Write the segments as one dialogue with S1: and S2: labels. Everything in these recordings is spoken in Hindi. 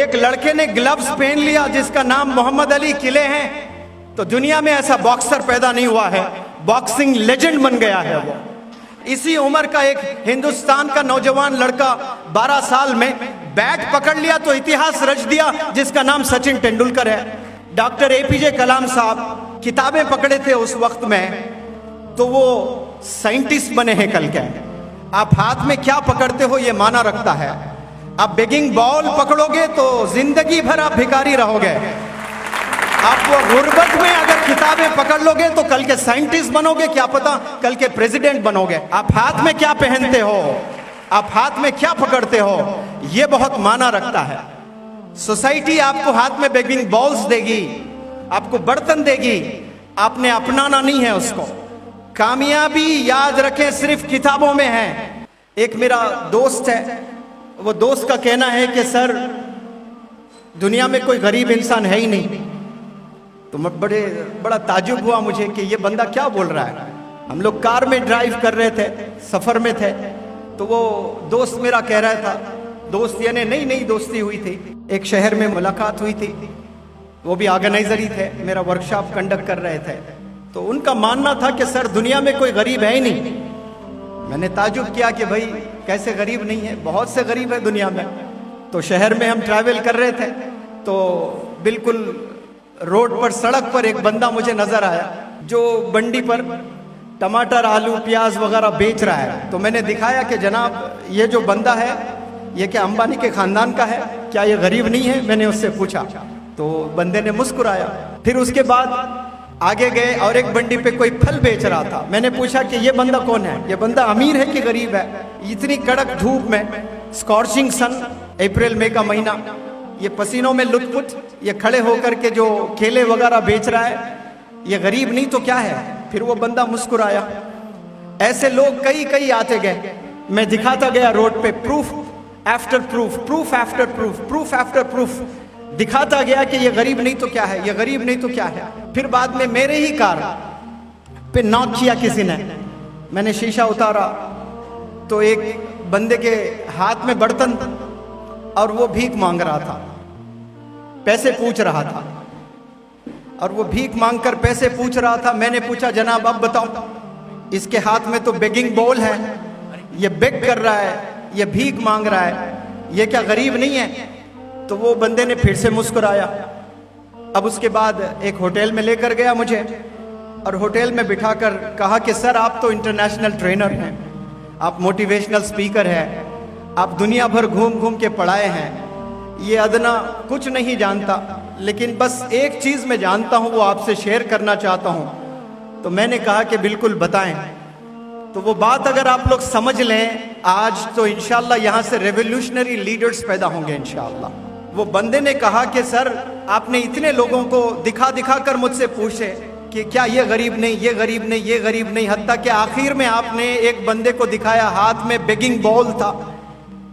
S1: एक लड़के ने ग्लव्स पहन लिया जिसका नाम मोहम्मद अली किले हैं, तो दुनिया में ऐसा बॉक्सर पैदा नहीं हुआ है, बॉक्सिंग लेजेंड बन गया है वो। इसी उम्र का एक हिंदुस्तान का नौजवान लड़का 12 साल में बैट पकड़ लिया तो इतिहास रच दिया, जिसका नाम सचिन तेंदुलकर है। डॉक्टर एपीजे कलाम साहब किताबें पकड़े थे उस वक्त में, तो वो साइंटिस्ट बने हैं कल के। आप हाथ में क्या पकड़ते हो ये माना रखता है। आप बेगिंग बॉल पकड़ोगे तो जिंदगी भर आप भिखारी रहोगे। आप वो गुर्बत में अगर किताबें पकड़ लोगे तो कल के साइंटिस्ट बनोगे, क्या पता कल के प्रेसिडेंट बनोगे। आप हाथ में क्या पहनते हो, आप हाथ में क्या पकड़ते हो, ये बहुत माना रखता है। सोसाइटी आपको हाथ में बेगिंग बॉल्स देगी, आपको बर्तन देगी, आपने अपनाना नहीं है उसको। कामयाबी याद रखें सिर्फ किताबों में है। एक मेरा दोस्त है, वो दोस्त का कहना है कि सर दुनिया में कोई गरीब इंसान है ही नहीं। तो मैं बड़ा ताजुब हुआ मुझे कि ये बंदा क्या बोल रहा है। हम लोग कार में ड्राइव कर रहे थे, सफर में थे, तो वो दोस्त मेरा कह रहा था, दोस्त यानी नई दोस्ती हुई थी, एक शहर में मुलाकात हुई थी, वो भी ऑर्गेनाइजर ही थे, मेरा वर्कशॉप कंडक्ट कर रहे थे। तो उनका मानना था कि सर दुनिया में कोई गरीब है ही नहीं। मैंने ताजुब किया कि भाई कैसे गरीब नहीं है, बहुत से गरीब है दुनिया में। तो शहर में हम ट्रैवल कर रहे थे, तो बिल्कुल रोड पर, सड़क पर एक बंदा मुझे नजर आया जो बंडी पर टमाटर, आलू, प्याज वगैरह बेच रहा है। तो मैंने दिखाया कि जनाब ये जो बंदा है ये क्या अंबानी के खानदान का है, क्या ये गरीब नहीं है, मैंने उससे पूछा। तो बंदे ने मुस्कुराया। फिर उसके बाद आगे गए और एक बंडी पे कोई फल बेच रहा था। मैंने पूछा कि ये बंदा कौन है, ये बंदा अमीर है कि गरीब है। इतनी कड़क धूप में, स्कॉर्चिंग सन, अप्रैल मई का महीना, ये पसीनों में लुटपुट, ये खड़े होकर के जो केले वगैरह बेच रहा है, ये गरीब नहीं तो क्या है। फिर वो बंदा मुस्कुराया। ऐसे लोग कई आते गए, मैं दिखाता गया रोड पे, proof after proof, proof after proof, proof after proof दिखाता गया कि ये गरीब नहीं तो क्या है, ये गरीब नहीं तो क्या है। फिर बाद में मेरे ही कार पे नॉक किया किसी ने। मैंने शीशा उतारा तो एक बंदे के हाथ में बर्तन और वो भीख मांग रहा था, पैसे पूछ रहा था, और वो भीख मांगकर पैसे पूछ रहा था। मैंने पूछा जनाब अब बताओ, इसके हाथ में तो बेगिंग बॉल है, ये बेग कर रहा है, ये भीख मांग रहा है, ये क्या गरीब नहीं है। तो वो बंदे ने फिर से मुस्कुराया। अब उसके बाद एक होटल में लेकर गया मुझे, और होटल में बिठाकर कहा कि सर आप तो इंटरनेशनल ट्रेनर हैं, आप मोटिवेशनल स्पीकर हैं, आप दुनिया भर घूम घूम के पढ़ाए हैं, ये अदना कुछ नहीं जानता, लेकिन बस एक चीज़ मैं जानता हूँ, वो आपसे शेयर करना चाहता हूँ। तो मैंने कहा कि बिल्कुल बताएं। तो वो बात अगर आप लोग समझ लें आज, तो इंशाल्लाह यहाँ से रेवोल्यूशनरी लीडर्स पैदा होंगे इंशाल्लाह। वो बंदे ने कहा कि सर आपने इतने लोगों को दिखा कर मुझसे पूछे कि क्या ये गरीब नहीं, ये गरीब नहीं, ये गरीब नहीं, हत्ता कि आखिर में आपने एक बंदे को दिखाया हाथ में बेगिंग बॉल था,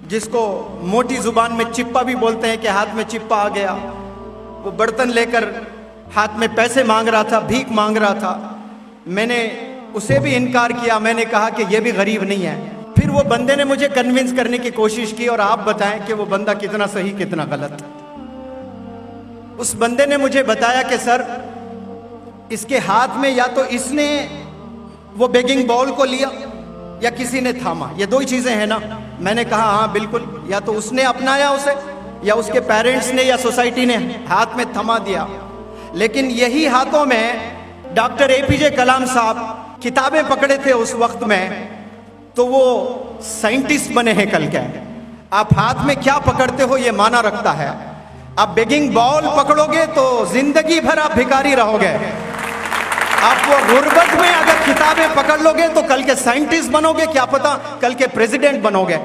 S1: जिसको मोटी जुबान में चिप्पा भी बोलते हैं कि हाथ में चिप्पा आ गया। वो बर्तन लेकर हाथ में पैसे मांग रहा था, भीख मांग रहा था। मैंने उसे भी इनकार किया, मैंने कहा कि ये भी गरीब नहीं है। फिर वो बंदे ने मुझे कन्विंस करने की कोशिश की, और आप बताएं कि वो बंदा कितना सही कितना गलत। उस बंदे ने मुझे बताया कि सर इसके हाथ में या तो इसने वो बेगिंग बॉल को लिया या किसी ने थामा, ये दो ही चीजें हैं ना। मैंने कहा हाँ बिल्कुल, या तो उसने अपनाया उसे, या उसके पेरेंट्स ने या सोसाइटी ने हाथ में थमा दिया। लेकिन यही हाथों में डॉक्टर एपीजे कलाम साहब किताबें पकड़े थे उस वक्त में, तो वो साइंटिस्ट बने हैं कल के। आप हाथ में क्या पकड़ते हो ये माना रखता है। आप बेगिंग बॉल पकड़ोगे तो जिंदगी भर आप भिखारी रहोगे। आप वो गुर्बत में अगर किताबें पकड़ लोगे तो कल के साइंटिस्ट बनोगे, क्या पता कल के प्रेसिडेंट बनोगे।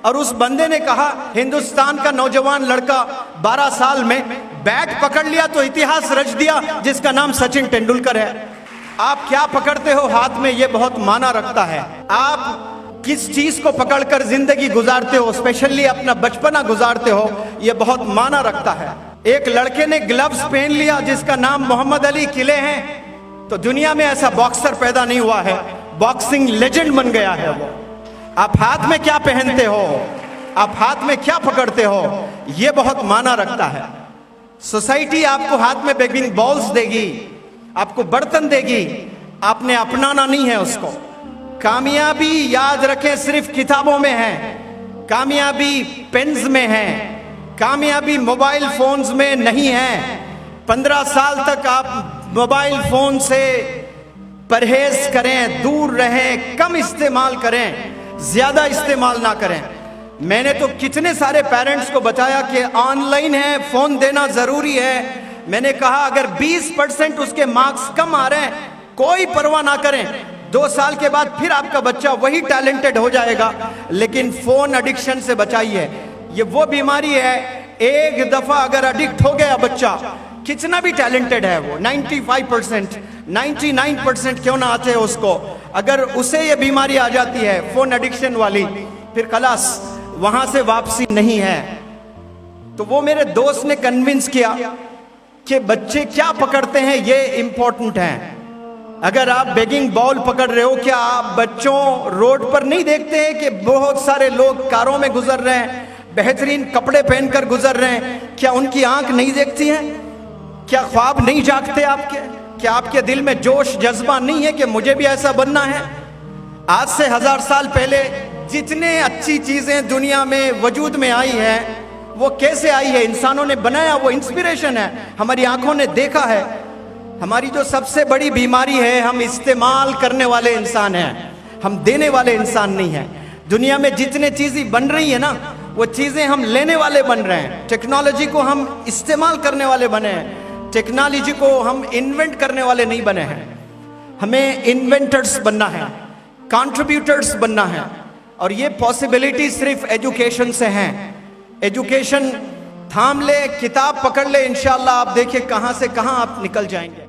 S1: और उस बंदे ने कहा हिंदुस्तान का नौजवान लड़का 12 साल में बैट पकड़ लिया तो इतिहास रच दिया, जिसका नाम सचिन तेंदुलकर है। आप क्या पकड़ते हो हाथ में ये बहुत माना रखता है। आप किस चीज को पकड़कर जिंदगी गुजारते हो, स्पेशली अपना बचपना गुजारते हो, ये बहुत माना रखता है। एक लड़के ने ग्लव्स पहन लिया जिसका नाम मोहम्मद अली किले हैं, तो दुनिया में ऐसा बॉक्सर पैदा नहीं हुआ है, बॉक्सिंग लेजेंड बन गया है वो। आप हाथ में क्या पहनते हो, आप हाथ में क्या पकड़ते हो, ये बहुत माना रखता है। सोसाइटी आपको हाथ में बेगिंग बॉल्स देगी, आपको बर्तन देगी, आपने अपनाना नहीं है उसको। कामयाबी याद रखें सिर्फ किताबों में है, कामयाबी पेन्स में है, कामयाबी मोबाइल फोन्स में नहीं है। 15 साल तक आप मोबाइल फोन से परहेज करें, दूर रहें, कम इस्तेमाल करें, ज्यादा इस्तेमाल ना करें। मैंने तो कितने सारे पेरेंट्स को बताया कि ऑनलाइन है, फोन देना जरूरी है। मैंने कहा अगर 20% उसके मार्क्स कम आ रहे हैं, कोई परवाह ना करें, 2 साल के बाद फिर आपका बच्चा वही टैलेंटेड हो जाएगा, लेकिन फोन एडिक्शन से बचाइए। ये वो बीमारी है, एक दफा अगर एडिक्ट हो गया बच्चा, कितना भी टैलेंटेड है वो, 95%, 99% क्यों ना आते हैं उसको, अगर उसे ये बीमारी आ जाती है फोन एडिक्शन वाली, फिर खलास, वहां से वापसी नहीं है। तो वो मेरे दोस्त ने कन्विंस किया कि बच्चे क्या पकड़ते हैं ये इंपॉर्टेंट है। अगर आप बेगिंग बॉल पकड़ रहे हो, क्या आप बच्चों रोड पर नहीं देखते हैं कि बहुत सारे लोग कारों में गुजर रहे हैं, बेहतरीन कपड़े पहनकर गुजर रहे हैं? क्या उनकी आंख नहीं देखती है? क्या ख्वाब नहीं जागते आपके? क्या आपके दिल में जोश जज्बा नहीं है कि मुझे भी ऐसा बनना है? आज से 1000 साल पहले जितने अच्छी चीजें दुनिया में वजूद में आई है, वो कैसे आई है? इंसानों ने बनाया, वो इंस्पिरेशन है, हमारी आंखों ने देखा है। हमारी जो सबसे बड़ी बीमारी है, हम इस्तेमाल करने वाले इंसान हैं, हम देने वाले इंसान नहीं हैं। दुनिया में जितने चीजें बन रही है ना, वो चीजें हम लेने वाले बन रहे हैं। टेक्नोलॉजी को हम इस्तेमाल करने वाले बने हैं, टेक्नोलॉजी को हम इन्वेंट करने वाले नहीं बने हैं। हमें इन्वेंटर्स बनना है, कंट्रीब्यूटर्स बनना है, और ये पॉसिबिलिटी सिर्फ एजुकेशन से है। एजुकेशन थाम ले, किताब पकड़ ले, इंशाल्लाह आप देखिए कहां से कहां आप निकल जाएंगे।